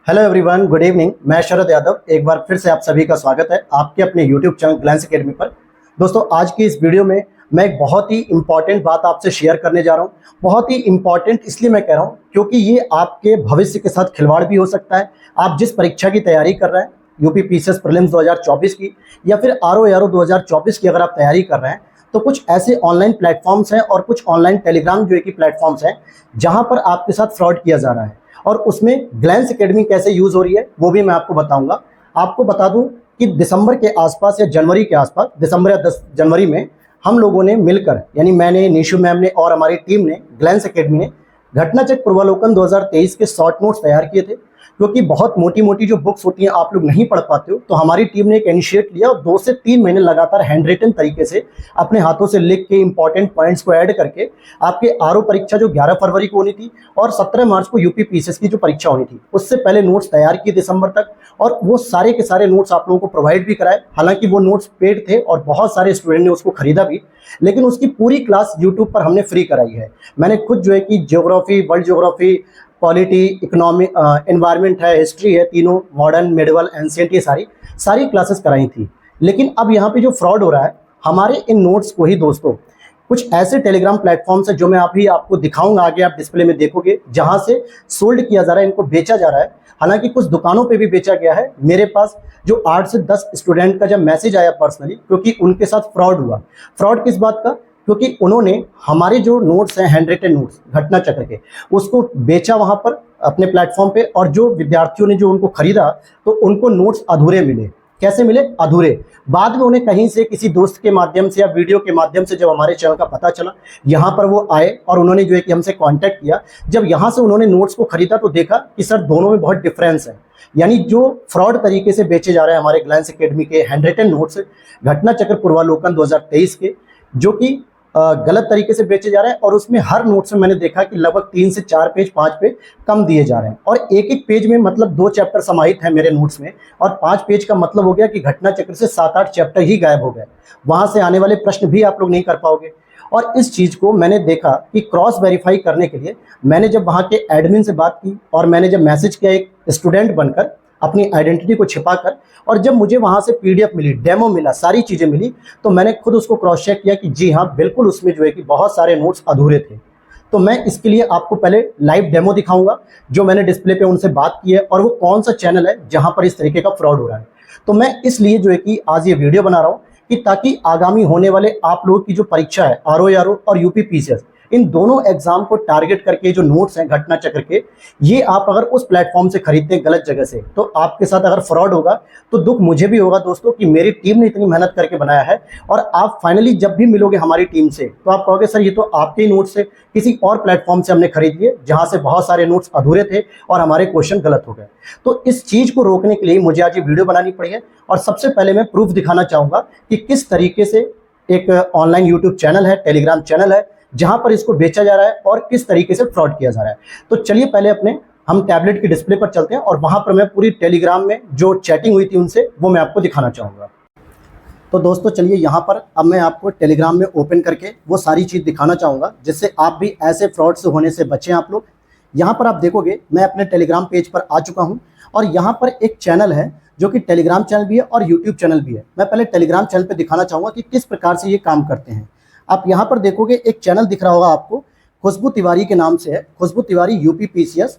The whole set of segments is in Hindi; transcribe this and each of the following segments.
Hello everyone, good evening. मैं शरद यादव एक बार फिर से आप सभी का स्वागत है आपके अपने यूट्यूब चैनल ग्लैंस एकेडमी पर। दोस्तों, आज की इस वीडियो में मैं एक बहुत ही इंपॉर्टेंट बात आपसे शेयर करने जा रहा हूं। बहुत ही इंपॉर्टेंट इसलिए मैं कह रहा हूं क्योंकि ये आपके भविष्य के साथ खिलवाड़ भी हो सकता है। आप जिस परीक्षा की तैयारी कर रहे हैं, यूपी पीसीएस प्रीलिम्स 2024 की या फिर आरओ 2024 की अगर आप तैयारी कर रहे हैं, तो कुछ ऐसे ऑनलाइन प्लेटफॉर्म्स हैं और कुछ ऑनलाइन टेलीग्राम जो है कि प्लेटफॉर्म्स हैं जहां पर आपके साथ फ्रॉड किया जा रहा है। और उसमें ग्लैंस एकेडमी कैसे यूज हो रही है वो भी मैं आपको बताऊंगा। आपको बता दूं कि दिसंबर के आसपास या जनवरी के आसपास, दिसंबर या 10 जनवरी में हम लोगों ने मिलकर, यानी मैंने, निशु मैम ने और हमारी टीम ने, ग्लैंस एकेडमी ने घटनाचक्र पूर्वालोकन 2023 के शॉर्ट नोट्स तैयार किए थे। क्योंकि बहुत मोटी मोटी जो बुक्स होती हैं आप लोग नहीं पढ़ पाते हो, तो हमारी टीम ने एक इनिशिएट लिया और 2 से 3 महीने लगातार हैंड रिटन तरीके से अपने हाथों से लिख के इंपॉर्टेंट पॉइंट्स को ऐड करके आपके आरओ परीक्षा जो 11 फरवरी को होनी थी और 17 मार्च को यूपी पीसीएस की जो परीक्षा होनी थी, उससे पहले नोट्स तैयार किए दिसंबर तक। और वो सारे के सारे नोट्स आप लोगों को प्रोवाइड भी कराए। हालांकि वो नोट्स पेड थे और बहुत सारे स्टूडेंट ने उसको खरीदा भी, लेकिन उसकी पूरी क्लास यूट्यूब पर हमने फ्री कराई है। मैंने खुद जो है कि geography, world geography, polity, economy, environment है, हिस्ट्री है, तीनों मॉडर्न, मेडिवल, एंशिएंट, ये सारी क्लासेस कराई थी। लेकिन अब यहाँ पे जो फ्रॉड हो रहा है, हमारे इन नोट्स को ही दोस्तों कुछ ऐसे टेलीग्राम प्लेटफॉर्म्स हैं जो मैं अभी आपको दिखाऊंगा, आगे आप डिस्प्ले में देखोगे, जहां से सोल्ड किया जा रहा है, इनको बेचा जा रहा है। हालांकि कुछ दुकानों पे भी बेचा गया है। मेरे पास जो 8 से 10 स्टूडेंट का जब मैसेज आया पर्सनली, क्योंकि उनके साथ फ्रॉड हुआ। फ्रॉड किस बात का? क्योंकि उन्होंने हमारे जो नोट्स हैं, हैंड रिटन नोट्स घटना चक्र के, उसको बेचा वहां पर अपने प्लेटफॉर्म पे, और जो विद्यार्थियों ने जो उनको खरीदा तो उनको नोट्स अधूरे मिले। कैसे मिले? अधूरे। बाद में उन्हें कहीं से, किसी दोस्त के माध्यम से या वीडियो के माध्यम से जब हमारे चैनल का पता चला, यहाँ पर वो आए और उन्होंने जो है कि हमसे कांटेक्ट किया। जब यहाँ से उन्होंने नोट्स को खरीदा तो देखा कि सर दोनों में बहुत डिफरेंस है। यानी जो फ्रॉड तरीके से बेचे जा रहे हैं हमारे ग्लैंस एकेडमी के हैंड रिटन नोट्स घटना चक्र पूर्वालोकन 2023 के, जो कि गलत तरीके से बेचे जा रहे हैं। और उसमें हर नोट्स में मैंने देखा कि लगभग 3 से 4 पेज, 5 पेज कम दिए जा रहे हैं। और एक एक पेज में मतलब 2 चैप्टर समाहित हैं मेरे नोट्स में, और 5 पेज का मतलब हो गया कि घटना चक्र से 7-8 चैप्टर ही गायब हो गए। वहां से आने वाले प्रश्न भी आप लोग नहीं कर पाओगे। और इस चीज को मैंने देखा कि क्रॉस वेरीफाई करने के लिए मैंने जब वहां के एडमिन से बात की और मैंने जब मैसेज किया एक स्टूडेंट बनकर, अपनी आइडेंटिटी को छिपाकर, और जब मुझे वहां से पीडीएफ मिली, डेमो मिला, सारी चीजें मिली, तो मैंने खुद उसको क्रॉस चेक किया कि जी हाँ, बिल्कुल उसमें जो है कि बहुत सारे नोट्स अधूरे थे। तो मैं इसके लिए आपको पहले लाइव डेमो दिखाऊंगा, जो मैंने डिस्प्ले पे उनसे बात की है, और वो कौन सा चैनल है जहां पर इस तरीके का फ्रॉड हो रहा है। तो मैं इसलिए जो है कि आज ये वीडियो बना रहा हूं कि ताकि आगामी होने वाले आप लोगों की जो परीक्षा है, आरओ और यूपी पीसीएस, इन दोनों एग्जाम को टारगेट करके जो नोट्स हैं घटना चक्र के, ये आप अगर उस प्लेटफॉर्म से खरीदते हैं गलत जगह से, तो आपके साथ अगर फ्रॉड होगा तो दुख मुझे भी होगा दोस्तों कि मेरी टीम ने इतनी मेहनत करके बनाया है। और आप फाइनली जब भी मिलोगे हमारी टीम से, तो आप कहोगे सर ये तो आपके ही नोट्स से किसी और प्लेटफॉर्म से हमने खरीद लिए, जहां से बहुत सारे नोट्स अधूरे थे और हमारे क्वेश्चन गलत हो गए। तो इस चीज को रोकने के लिए मुझे आज ये वीडियो बनानी पड़ी है। और सबसे पहले मैं प्रूफ दिखाना चाहूंगा कि किस तरीके से एक ऑनलाइन यूट्यूब चैनल है, टेलीग्राम चैनल है, जहां पर इसको बेचा जा रहा है और किस तरीके से फ्रॉड किया जा रहा है। तो चलिए पहले हम टैबलेट की डिस्प्ले पर चलते हैं और वहां पर मैं पूरी टेलीग्राम में जो चैटिंग हुई थी उनसे, वो मैं आपको दिखाना चाहूंगा। तो दोस्तों चलिए, यहाँ पर अब मैं आपको टेलीग्राम में ओपन करके वो सारी चीज़ दिखाना चाहूँगा, जिससे आप भी ऐसे फ्रॉड से होने से बचें आप लोग। यहाँ पर आप देखोगे मैं अपने टेलीग्राम पेज पर आ चुका हूँ, और यहाँ पर एक चैनल है जो कि टेलीग्राम चैनल भी है और यूट्यूब चैनल भी है। मैं पहले टेलीग्राम चैनल पर दिखाना चाहूँगा कि किस प्रकार से ये काम करते हैं। आप यहाँ पर देखोगे एक चैनल दिख रहा होगा आपको, खुशबू तिवारी के नाम से है, Khushboo Tiwari UP PCS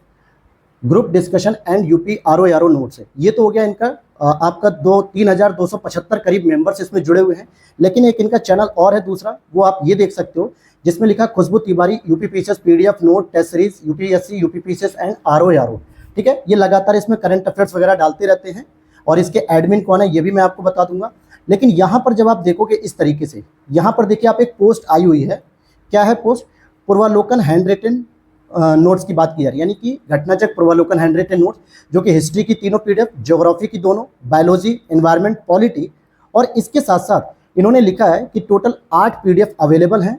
group discussion and UP RO notes है। ये तो हो गया इनका आपका 3,275 करीब मेंबर्स इसमें जुड़े हुए हैं। लेकिन एक इनका चैनल और है दूसरा, वो आप ये देख सकते हो, जिसमें लिखा Khushboo Tiwari UP PCS PDF note test series UPSC UP PCS and RO. ठीक है, ये लगातार इसमें करंट अफेयर्स वगैरह डालते रहते हैं, और इसके एडमिन कौन है ये भी मैं आपको बता दूंगा। लेकिन यहाँ पर जब आप देखोगे इस तरीके से, यहाँ पर देखिए आप, एक पोस्ट आई हुई है। क्या है पोस्ट? पूर्वालोकन हैंड रिटन नोट्स की बात की जा रही है, यानी कि घटनाचक्र पूर्वालोकन हैंड रिटन नोट्स, जो कि हिस्ट्री की 3 पीडीएफ, ज्योग्राफी की 2, बायोलॉजी, एनवायरनमेंट, पॉलिटी, और इसके साथ साथ इन्होंने लिखा है कि टोटल 8 पीडीएफ अवेलेबल हैं।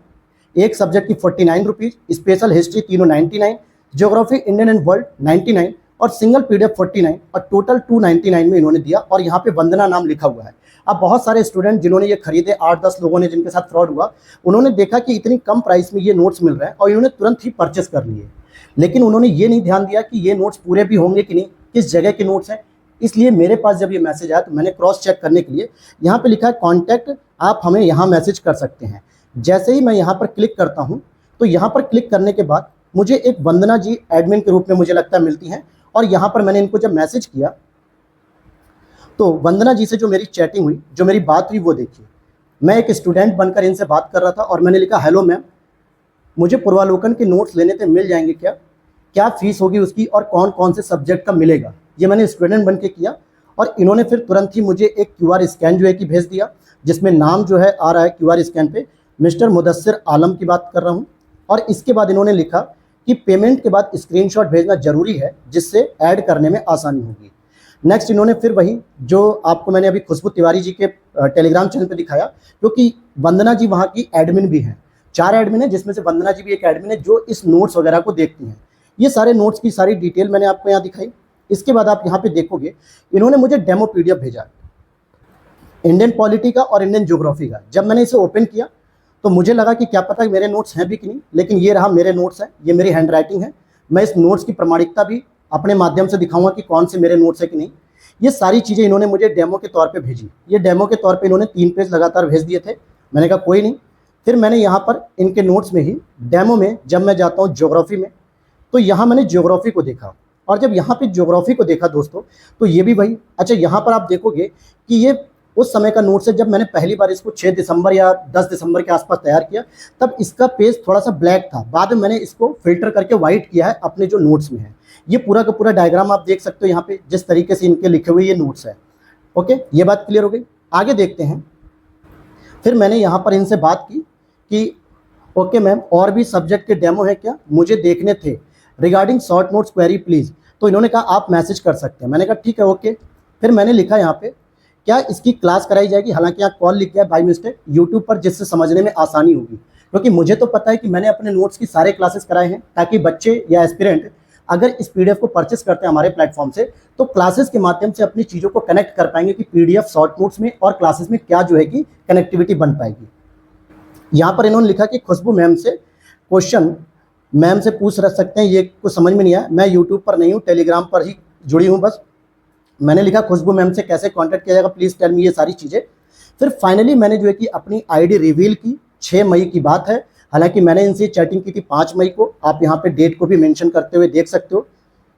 एक सब्जेक्ट की 49 रुपीज़, स्पेशल हिस्ट्री तीनों 99, ज्योग्राफी इंडियन एंड वर्ल्ड 99, और सिंगल पीडीएफ 49, और टोटल 299 में इन्होंने दिया। और यहाँ पे वंदना नाम लिखा हुआ है। अब बहुत सारे स्टूडेंट जिन्होंने ये खरीदे, 8-10 लोगों ने जिनके साथ फ्रॉड हुआ, उन्होंने देखा कि इतनी कम प्राइस में ये नोट्स मिल रहे हैं और इन्होंने तुरंत ही परचेस कर लिए। लेकिन उन्होंने ये नहीं ध्यान दिया कि ये नोट्स पूरे भी होंगे कि नहीं, किस जगह के नोट्स हैं। इसलिए मेरे पास जब ये मैसेज आया तो मैंने क्रॉस चेक करने के लिए यहाँ पे लिखा है कॉन्टैक्ट, आप हमें यहाँ मैसेज कर सकते हैं। जैसे ही मैं यहाँ पर क्लिक करता हूँ तो यहाँ पर क्लिक करने के बाद मुझे एक वंदना जी एडमिन के रूप में मुझे लगता है मिलती हैं। और यहाँ पर मैंने इनको जब मैसेज किया तो वंदना जी से जो मेरी चैटिंग हुई, जो मेरी बात हुई, वो देखिए। मैं एक स्टूडेंट बनकर इनसे बात कर रहा था और मैंने लिखा, हेलो मैम, मुझे पूर्वालोकन के नोट्स लेने थे, मिल जाएंगे क्या, क्या फीस होगी उसकी और कौन कौन से सब्जेक्ट का मिलेगा। ये मैंने स्टूडेंट बन के किया और इन्होंने फिर तुरंत ही मुझे एक QR स्कैन जो है कि भेज दिया, जिसमें नाम जो है आ रहा है QR स्कैन पे, मिस्टर मुदस्सिर आलम की बात कर रहा हूँ। और इसके बाद इन्होंने लिखा कि पेमेंट के बाद स्क्रीनशॉट भेजना जरूरी है, जिससे ऐड करने में आसानी होगी। नेक्स्ट इन्होंने फिर वही जो आपको मैंने अभी खुशबू तिवारी जी के टेलीग्राम चैनल पे दिखाया, क्योंकि वंदना जी वहाँ की एडमिन भी हैं, 4 एडमिन है, जिसमें से वंदना जी भी एक एडमिन है जो इस नोट्स वगैरह को देखती हैं। ये सारे नोट्स की सारी डिटेल मैंने आपको यहाँ दिखाई। इसके बाद आप यहाँ पे देखोगे इन्होंने मुझे डेमो PDF भेजा, इंडियन पॉलिटी का और इंडियन ज्योग्राफी का। जब मैंने इसे ओपन किया तो मुझे लगा कि क्या पता मेरे नोट्स हैं भी कि नहीं, लेकिन ये रहा मेरे नोट्स हैं, ये मेरी हैंड राइटिंग है। मैं इस नोट्स की प्रामाणिकता भी अपने माध्यम से दिखाऊंगा कि कौन से मेरे नोट्स है कि नहीं। ये सारी चीज़ें इन्होंने मुझे डेमो के तौर पे भेजी। ये डेमो के तौर पे इन्होंने 3 पेज लगातार भेज दिए थे। मैंने कहा कोई नहीं। फिर मैंने यहाँ पर इनके नोट्स में ही डेमो में जब मैं जाता हूँ ज्योग्राफी में, तो यहाँ मैंने ज्योग्राफी को देखा। और जब यहाँ पे ज्योग्राफी को देखा दोस्तों, तो ये भी वही। अच्छा, यहाँ पर आप देखोगे कि ये उस समय का नोट्स है जब मैंने पहली बार इसको 6 दिसंबर या 10 दिसंबर के आसपास तैयार किया, तब इसका पेज थोड़ा सा ब्लैक था। बाद में मैंने इसको फिल्टर करके वाइट किया है अपने जो नोट्स में है। ये पूरा का पूरा डायग्राम आप देख सकते हो यहाँ पे, जिस तरीके से इनके लिखे हुए ये नोट्स है। ओके, ये बात क्लियर हो गई। आगे देखते हैं। फिर मैंने यहाँ पर इनसे बात की कि ओके मैम, और भी सब्जेक्ट के डेमो है क्या, मुझे देखने थे, regarding short notes query please. तो इन्होंने कहा आप मैसेज कर सकते हैं। मैंने कहा ठीक है, ओके। फिर मैंने लिखा यहाँ पे, क्या इसकी क्लास कराई जाएगी। हालांकि यहाँ कॉल लिख गया बाई मिस्टेक यूट्यूब पर, जिससे समझने में आसानी होगी, क्योंकि मुझे तो पता है कि मैंने अपने नोट्स की सारे क्लासेस कराए हैं, ताकि बच्चे या एस्पिरेंट अगर इस PDF को परचेस करते हैं हमारे प्लेटफॉर्म से, तो क्लासेस के माध्यम से अपनी चीज़ों को कनेक्ट कर पाएंगे कि PDF शॉर्ट नोट्स में और क्लासेस में क्या जो है कि कनेक्टिविटी बन पाएगी। यहाँ पर इन्होंने लिखा कि खुशबू मैम से क्वेश्चन मैम से पूछ रह सकते हैं, ये कुछ समझ में नहीं आया। मैं यूट्यूब पर नहीं हूँ, टेलीग्राम पर ही जुड़ी हूँ बस। मैंने लिखा खुशबू मैम से कैसे कांटेक्ट किया जाएगा, प्लीज़ टेल मी, ये सारी चीज़ें। फिर फाइनली मैंने जो है कि अपनी ID रिवील की। 6 मई की बात है, हालांकि मैंने इनसे चैटिंग की थी 5 मई को। आप यहाँ पे डेट को भी मेंशन करते हुए देख सकते हो,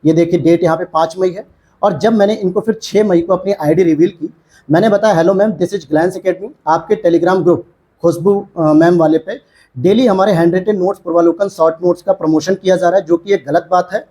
ये देखिए डेट यहाँ पे 5 मई है। और जब मैंने इनको फिर 6 मई को अपनी ID रिवील की, मैंने बताया hello ma'am, this is Glance Academy, आपके टेलीग्राम ग्रुप खुशबू मैम वाले पे डेली हमारे हैंड रिटन नोट्स, पूर्वालोकन शॉर्ट नोट्स का प्रमोशन किया जा रहा है, जो कि एक गलत बात है।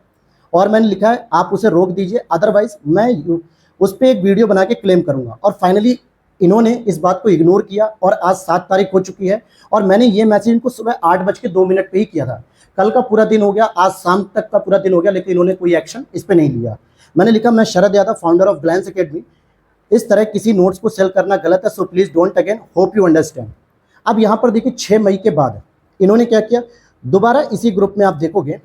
और मैंने लिखा है आप उसे रोक दीजिए, अदरवाइज मैं उस पर एक वीडियो बना के क्लेम करूंगा। और फाइनली इन्होंने इस बात को इग्नोर किया और आज 7 तारीख हो चुकी है और मैंने ये मैसेज इनको सुबह 8:02 पे ही किया था। कल का पूरा दिन हो गया, आज शाम तक का पूरा दिन हो गया, लेकिन इन्होंने कोई एक्शन इस पर नहीं लिया। मैंने लिखा मैं Sharad Yadav, founder of Glance Academy, इस तरह किसी नोट्स को सेल करना गलत है, so please don't again, hope you understand. अब यहाँ पर देखिए 6 मई के बाद इन्होंने क्या किया, दोबारा इसी ग्रुप में आप देखोगे,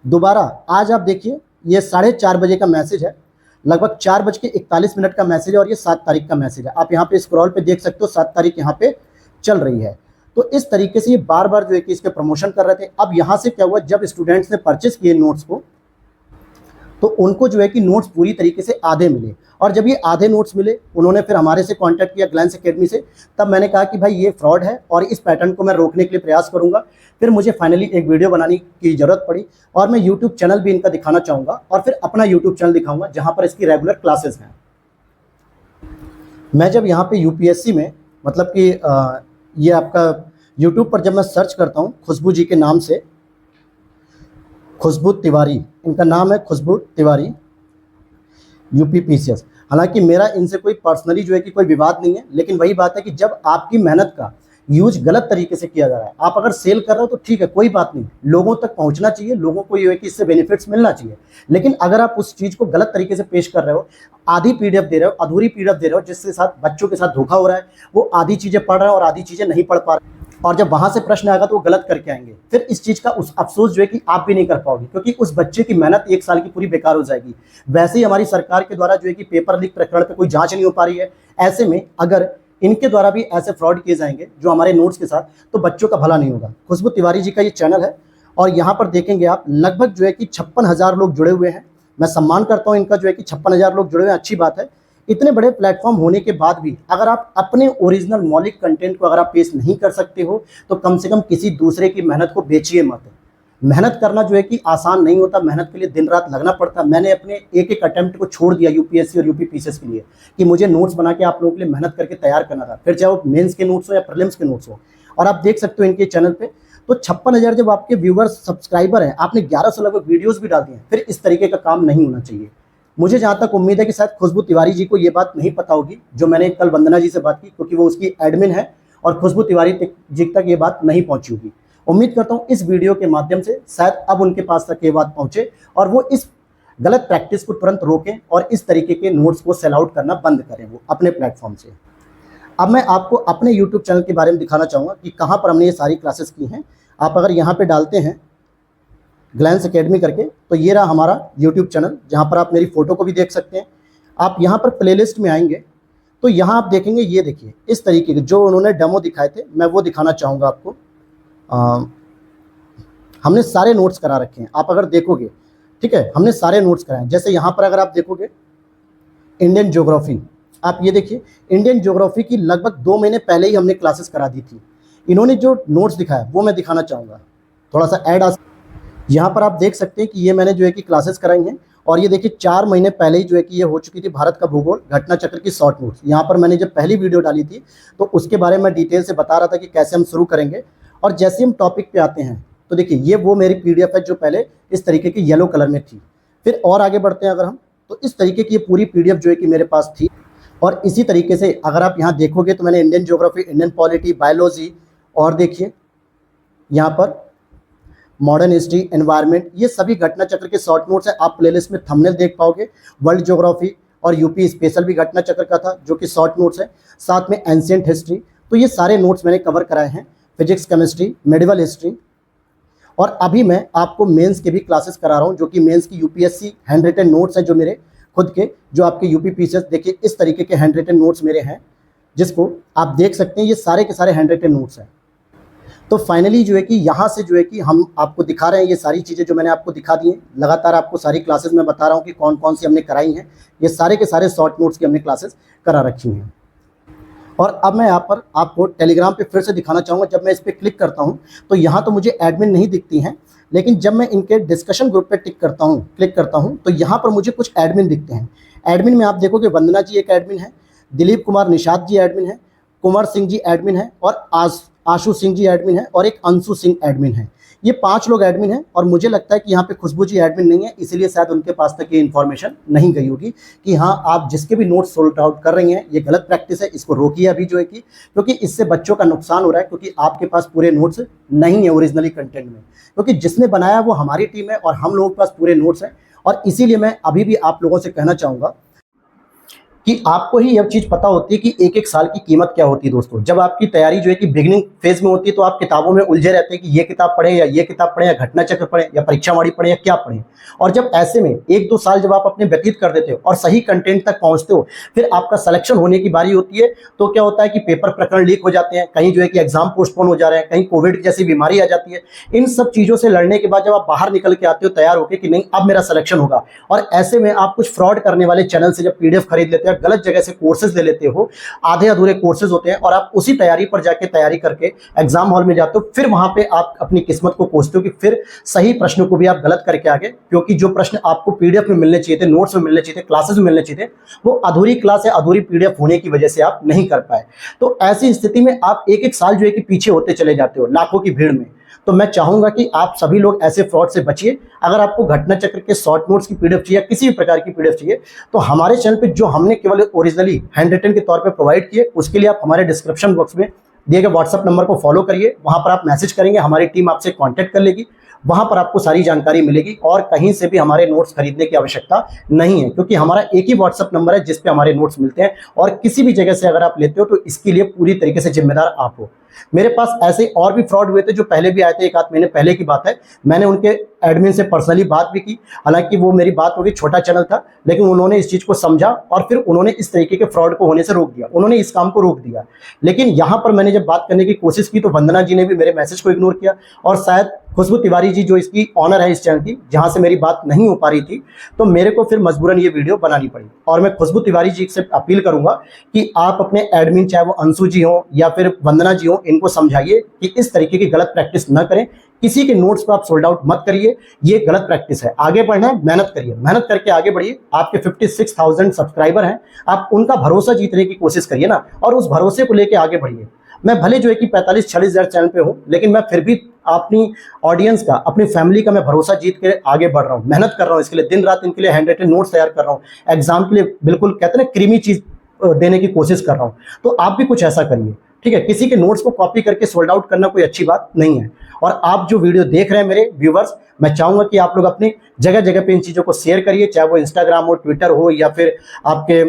दोबारा आज आप देखिए ये 4:30 बजे का मैसेज है, लगभग 4:41 का मैसेज है और ये 7 तारीख का मैसेज है। आप यहाँ पे स्क्रॉल पे देख सकते हो 7 तारीख यहाँ पे चल रही है। तो इस तरीके से ये बार बार जो है कि इसके प्रमोशन कर रहे थे। अब यहाँ से क्या हुआ, जब स्टूडेंट्स ने परचेस किए नोट्स को, तो उनको जो है कि नोट्स पूरी तरीके से आधे मिले। और जब ये आधे नोट्स मिले, उन्होंने फिर हमारे से कांटेक्ट किया ग्लैंस एकेडमी से। तब मैंने कहा कि भाई ये फ्रॉड है और इस पैटर्न को मैं रोकने के लिए प्रयास करूंगा। फिर मुझे फाइनली एक वीडियो बनाने की ज़रूरत पड़ी और मैं यूट्यूब चैनल भी इनका दिखाना चाहूँगा और फिर अपना यूट्यूब चैनल दिखाऊंगा जहाँ पर इसकी रेगुलर क्लासेस हैं। मैं जब यहाँ पे UPSC में, मतलब कि ये आपका यूट्यूब पर जब मैं सर्च करता हूँ खुशबू जी के नाम से, खुशबू तिवारी इनका नाम है, खुशबू तिवारी UPPCS। हालांकि मेरा इनसे कोई पर्सनली जो है कि कोई विवाद नहीं है, लेकिन वही बात है कि जब आपकी मेहनत का यूज गलत तरीके से किया जा रहा है, आप अगर सेल कर रहे हो तो ठीक है, कोई बात नहीं, लोगों तक पहुंचना चाहिए, लोगों को ये है कि इससे बेनिफिट्स मिलना चाहिए। लेकिन अगर आप उस चीज़ को गलत तरीके से पेश कर रहे हो, आधी PDF दे रहे हो, अधूरी PDF दे रहे हो, जिसके साथ बच्चों के साथ धोखा हो रहा है, वो आधी चीज़ें पढ़ रहे हैं और आधी चीज़ें नहीं पढ़ पा रहे, और जब वहाँ से प्रश्न आएगा तो वो गलत करके आएंगे। फिर इस चीज़ का उस अफसोस जो है कि आप भी नहीं कर पाओगे, क्योंकि उस बच्चे की मेहनत 1 साल की पूरी बेकार हो जाएगी। वैसे ही हमारी सरकार के द्वारा जो है कि पेपर लीक प्रकरण पे कोई जांच नहीं हो पा रही है। ऐसे में अगर इनके द्वारा भी ऐसे फ्रॉड किए जाएंगे जो हमारे नोट्स के साथ, तो बच्चों का भला नहीं होगा। खुशबू तिवारी जी का ये चैनल है और यहाँ पर देखेंगे आप लगभग जो है कि 56,000 लोग जुड़े हुए हैं। मैं सम्मान करता हूँ इनका जो है कि 56,000 लोग जुड़े हुए हैं, अच्छी बात है। इतने बड़े प्लेटफॉर्म होने के बाद भी अगर आप अपने ओरिजिनल मौलिक कंटेंट को अगर आप पेश नहीं कर सकते हो तो कम से कम किसी दूसरे की मेहनत को बेचिए मत। मेहनत करना जो है कि आसान नहीं होता, मेहनत के लिए दिन रात लगना पड़ता। मैंने अपने एक एक अटेम्प्ट को छोड़ दिया यूपीएससी और यूपी पीसीएस के लिए कि मुझे नोट्स बना के आप लोगों के लिए मेहनत करके तैयार करना था, फिर चाहे वो मेंस के नोट्स हो या प्रीलिम्स के नोट्स हो। और आप देख सकते हो इनके चैनल पे तो 56,000 जब आपके व्यूवर्स सब्सक्राइबर हैं, आपने 1100 लगभग वीडियोज़ भी डाल दिए हैं, फिर इस तरीके का काम नहीं होना चाहिए। मुझे जहाँ तक उम्मीद है कि शायद खुशबू तिवारी जी को ये बात नहीं पता होगी, जो मैंने कल वंदना जी से बात की, क्योंकि वो उसकी एडमिन है और खुशबू तिवारी जी तक ये बात नहीं पहुंची होगी। उम्मीद करता हूँ इस वीडियो के माध्यम से शायद अब उनके पास तक ये बात पहुंचे और वो इस गलत प्रैक्टिस को तुरंत रोकें और इस तरीके के नोट्स को सेल आउट करना बंद करें वो अपने प्लेटफॉर्म से। अब मैं आपको अपने यूट्यूब चैनल के बारे में दिखाना चाहूँगा कि कहाँ पर हमने ये सारी क्लासेस की हैं। आप अगर यहाँ पे डालते हैं ग्लैंस एकेडमी करके तो ये रहा हमारा यूट्यूब चैनल, जहाँ पर आप मेरी फ़ोटो को भी देख सकते हैं। आप यहाँ पर प्लेलिस्ट में आएंगे तो यहाँ आप देखेंगे, ये देखिए इस तरीके के जो उन्होंने डेमो दिखाए थे मैं वो दिखाना चाहूँगा आपको। हमने सारे नोट्स करा रखे हैं, आप अगर देखोगे, ठीक है, हमने सारे नोट्स कराए हैं। जैसे यहाँ पर अगर आप देखोगे इंडियन ज्योग्राफी, आप ये देखिए इंडियन ज्योग्राफी की लगभग 2 महीने पहले ही हमने क्लासेस करा दी थी। इन्होंने जो नोट्स दिखाया वो मैं दिखाना चाहूँगा, थोड़ा सा ऐड यहाँ पर आप देख सकते हैं कि ये मैंने जो है कि क्लासेस कराई हैं और ये देखिए 4 महीने पहले ही जो है कि ये हो चुकी थी भारत का भूगोल घटना चक्र की शॉर्ट नोट्स। यहाँ पर मैंने जब पहली वीडियो डाली थी तो उसके बारे में डिटेल से बता रहा था कि कैसे हम शुरू करेंगे। और जैसे हम टॉपिक पे आते हैं तो देखिए ये वो मेरी पीडीएफ है जो पहले इस तरीके की येलो कलर में थी। फिर और आगे बढ़ते हैं अगर हम, तो इस तरीके की ये पूरी पीडीएफ जो है कि मेरे पास थी। और इसी तरीके से अगर आप यहाँ देखोगे तो मैंने Indian geography, Indian polity, biology और देखिए यहाँ पर मॉडर्न हिस्ट्री, एनवायरनमेंट, ये सभी घटना चक्र के शॉर्ट नोट्स हैं। आप प्लेलिस्ट में थंबनेल देख पाओगे। वर्ल्ड ज्योग्राफी और यूपी स्पेशल भी घटना चक्र का था जो कि शॉर्ट नोट्स है, साथ में एंशिएंट हिस्ट्री। तो ये सारे नोट्स मैंने कवर कराए हैं, फिजिक्स, केमिस्ट्री, मेडिवल हिस्ट्री। और अभी मैं आपको मेंस के भी क्लासेस करा रहा हूँ, जो कि मेंस की यूपीएससी हैंड रिटन नोट्स हैं जो मेरे खुद के, जो आपके यूपी पीसीएस, देखिए इस तरीके के हैंड रिटन नोट्स मेरे हैं, जिसको आप देख सकते हैं। ये सारे के सारे हैंड रिटन नोट्स हैं। तो फाइनली जो है कि यहाँ से जो है कि हम आपको दिखा रहे हैं ये सारी चीज़ें जो मैंने आपको दिखा दी हैं। लगातार आपको सारी क्लासेस में बता रहा हूँ कि कौन कौन सी हमने कराई हैं। ये सारे के सारे शॉर्ट नोट्स की हमने क्लासेस करा रखी हैं। और अब मैं यहाँ पर आपको टेलीग्राम पे फिर से दिखाना चाहूँगा। जब मैं इस पर क्लिक करता हूँ तो यहाँ तो मुझे एडमिन नहीं दिखती हैं, लेकिन जब मैं इनके डिस्कशन ग्रुप पे क्लिक करता हूँ तो यहाँ पर मुझे कुछ एडमिन दिखते हैं। एडमिन में आप देखोगे वंदना जी एक एडमिन है, दिलीप कुमार निषाद जी एडमिन है, कुंवर सिंह जी एडमिन है और आशु सिंह जी एडमिन है और एक अंशु सिंह एडमिन है। ये 5 लोग एडमिन हैं और मुझे लगता है कि यहाँ पे खुशबू जी एडमिन नहीं है, इसीलिए शायद उनके पास तक ये इन्फॉर्मेशन नहीं गई होगी कि हाँ आप जिसके भी नोट्स सोल्ट आउट कर रही हैं ये गलत प्रैक्टिस है, इसको रोकिए अभी जो है कि, क्योंकि इससे बच्चों का नुकसान हो रहा है, क्योंकि आपके पास पूरे नोट्स नहीं है ओरिजिनली कंटेंट में, क्योंकि जिसने बनाया वो हमारी टीम है और हम लोगों के पास पूरे नोट्स हैं। और इसीलिए मैं अभी भी आप लोगों से कहना चाहूँगा कि आपको ही यह चीज़ पता होती है कि एक एक साल की कीमत क्या होती है। दोस्तों जब आपकी तैयारी जो है कि बिगिनिंग फेज में होती है तो आप किताबों में उलझे रहते हैं कि ये किताब पढ़ें या ये किताब पढ़ें या घटना चक्र पढ़ें या परीक्षावाणी पढ़ें या क्या पढ़ें। और जब ऐसे में 1-2 साल जब आप अपने व्यतीत कर देते हो और सही कंटेंट तक पहुंचते हो, फिर आपका सिलेक्शन होने की बारी होती है, तो क्या होता है कि पेपर प्रकरण लीक हो जाते हैं, कहीं जो है कि एग्जाम पोस्टपोन हो जा रहे हैं, कहीं कोविड जैसी बीमारी आ जाती है। इन सब चीज़ों से लड़ने के बाद जब आप बाहर निकल के आते हो तैयार होकर कि नहीं अब मेरा सिलेक्शन होगा, और ऐसे में आप कुछ फ्रॉड करने वाले चैनल से जब पीडीएफ खरीद लेते हैं, गलत जगह से कोर्सेज ले लेते हो, आधे अधूरे कोर्सेज होते हैं और आप उसी तैयारी पर जाके तैयारी करके एग्जाम हॉल में जाते हो, फिर वहां पे आप अपनी किस्मत को कोसते हो कि फिर सही प्रश्न को भी आप गलत करके आगे, क्योंकि जो प्रश्न आपको पीडीएफ में मिलने चाहिए थे, नोट्स में मिलने चाहिए थे, क्लासेस में मिलने चाहिए थे, वो अधूरी क्लास या अधूरी पीडीएफ होने की वजह से आप नहीं कर पाए। तो ऐसी स्थिति में आप एक एक साल जो है कि पीछे होते चले जाते हो लाखों की भीड़ में। तो मैं चाहूंगा कि आप सभी लोग ऐसे फ्रॉड से बचिए। अगर आपको घटना चक्र के शॉर्ट नोट्स की पीडीएफ चाहिए, किसी भी प्रकार की पीडीएफ चाहिए, तो हमारे चैनल पे जो हमने केवल ओरिजिनली हैंड रिटन के तौर पे प्रोवाइड किए, उसके लिए आप हमारे डिस्क्रिप्शन बॉक्स में दिए गए व्हाट्सएप नंबर को फॉलो करिए। वहां पर आप मैसेज करेंगे, हमारी टीम आपसे कांटेक्ट कर लेगी, वहां पर आपको सारी जानकारी मिलेगी और कहीं से भी हमारे नोट्स खरीदने की आवश्यकता नहीं है, क्योंकि हमारा एक ही व्हाट्सएप नंबर है जिस पे हमारे नोट्स मिलते हैं। और किसी भी जगह से अगर आप लेते हो तो इसके लिए पूरी तरीके से जिम्मेदार आप हो। मेरे पास ऐसे और भी फ्रॉड हुए थे जो पहले भी आए थे, 1 आध महीने पहले की बात है। मैंने उनके एडमिन से पर्सनली बात भी की, हालांकि वो मेरी बात होगी, छोटा चैनल था, लेकिन उन्होंने इस चीज़ को समझा और फिर उन्होंने इस तरीके के फ्रॉड को होने से रोक दिया, उन्होंने इस काम को रोक दिया। लेकिन यहाँ पर मैंने जब बात करने की कोशिश की तो वंदना जी ने भी मेरे मैसेज को इग्नोर किया और शायद खुशबू तिवारी जी जो इसकी ऑनर है इस चैनल की, जहां से मेरी बात नहीं हो पा रही थी, तो मेरे को फिर मजबूरन ये वीडियो बनानी पड़ी। और मैं खुशबू तिवारी जी से अपील करूंगा कि आप अपने एडमिन, चाहे वो अंशु जी हो या फिर वंदना जी हो, इनको समझाइए कि इस तरीके की गलत प्रैक्टिस न करें। किसी के नोट्स पर आप सोल्ड आउट मत करिए, ये गलत प्रैक्टिस है। आगे बढ़ना है, मेहनत करिए, मेहनत करके आगे बढ़िए। आपके 56,000 सब्सक्राइबर हैं, आप उनका भरोसा जीतने की कोशिश करिए ना, और उस भरोसे को लेकर आगे बढ़िए। मैं भले जो है कि 45-46 हज़ार चैनल पे हूँ, लेकिन मैं फिर भी अपनी ऑडियंस का, अपनी फैमिली का मैं भरोसा जीत के आगे बढ़ रहा हूँ, मेहनत कर रहा हूँ इसके लिए, दिन रात इनके लिए हैंड राइटेड नोट्स तैयार कर रहा हूँ, एग्जाम के लिए बिल्कुल कहते हैं ना क्रीमी चीज देने की कोशिश कर रहा हूँ। तो आप भी कुछ ऐसा करिए, ठीक है। किसी के नोट्स को कॉपी करके सोल्ड आउट करना कोई अच्छी बात नहीं है। और आप जो वीडियो देख रहे हैं मेरे व्यूवर्स, मैं चाहूंगा कि आप लोग अपनी जगह जगह पे इन चीजों को शेयर करिए, चाहे वो इंस्टाग्राम हो, ट्विटर हो, या फिर आपके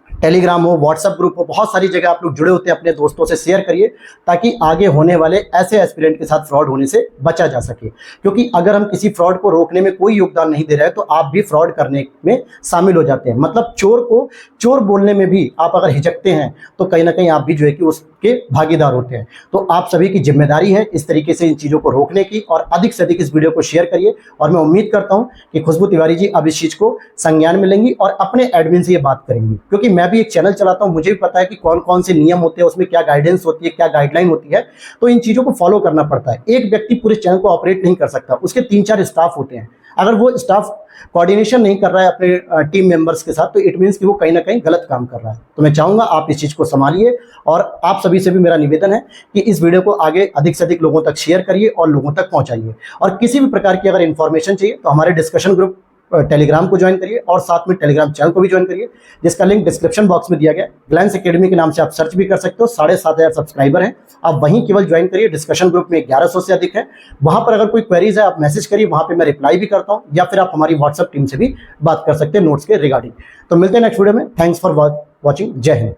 टेलीग्राम हो, व्हाट्सएप ग्रुप हो, बहुत सारी जगह आप लोग जुड़े होते हैं, अपने दोस्तों से शेयर करिए, ताकि आगे होने वाले ऐसे एस्पिरेंट के साथ फ्रॉड होने से बचा जा सके। क्योंकि अगर हम किसी फ्रॉड को रोकने में कोई योगदान नहीं दे रहे हैं, तो आप भी फ्रॉड करने में शामिल हो जाते हैं। मतलब चोर को चोर बोलने में भी आप अगर हिचकते हैं, तो कहीं ना कहीं आप भी जो है कि उसके भागीदार होते हैं। तो आप सभी की जिम्मेदारी है इस तरीके से इन चीज़ों को रोकने की, और अधिक से अधिक इस वीडियो को शेयर करिए। और मैं उम्मीद करता हूँ कि खुशबू तिवारी जी अब इस चीज़ को संज्ञान में लेंगी और अपने एडमिन से ये बात करेंगी। क्योंकि मैं भी एक चैनल चलाता हूं, मुझे भी पता है कि कौन कौन से नियम होते हैं, उसमें क्या गाइडेंस होती है, क्या गाइडलाइन होती है। तो इन चीजों को फॉलो करना पड़ता है। एक व्यक्ति पूरे चैनल को ऑपरेट नहीं कर सकता, उसके 3-4 स्टाफ होते हैं। अगर वो स्टाफ कोऑर्डिनेशन नहीं कर रहा है अपने टीम मेंबर्स के साथ, तो इट मीन्स कि वो कहीं ना कहीं गलत काम कर रहा है। तो मैं चाहूंगा आप इस चीज को संभालिए, और आप सभी से भी मेरा निवेदन है कि इस वीडियो को आगे अधिक से अधिक लोगों तक शेयर करिए और लोगों तक पहुंचाइए। और किसी भी प्रकार की अगर इंफॉर्मेशन चाहिए, तो हमारे डिस्कशन ग्रुप टेलीग्राम को ज्वाइन करिए, और साथ में टेलीग्राम चैनल को भी ज्वाइन करिए, जिसका लिंक डिस्क्रिप्शन बॉक्स में दिया गया। ग्लैंस एकेडमी के नाम से आप सर्च भी कर सकते हो। 7,500 सब्सक्राइबर हैं, आप वहीं केवल ज्वाइन करिए। डिस्कशन ग्रुप में 1100 से अधिक है। वहां पर अगर कोई क्वेरीज है, आप मैसेज करिए, वहां पे मैं रिप्लाई भी करता हूं, या फिर आप हमारी व्हाट्सएप टीम से भी बात कर सकते हैं नोट्स के रिगार्डिंग। तो मिलते हैं नेक्स्ट वीडियो में। Thanks for watching. जय हिंद।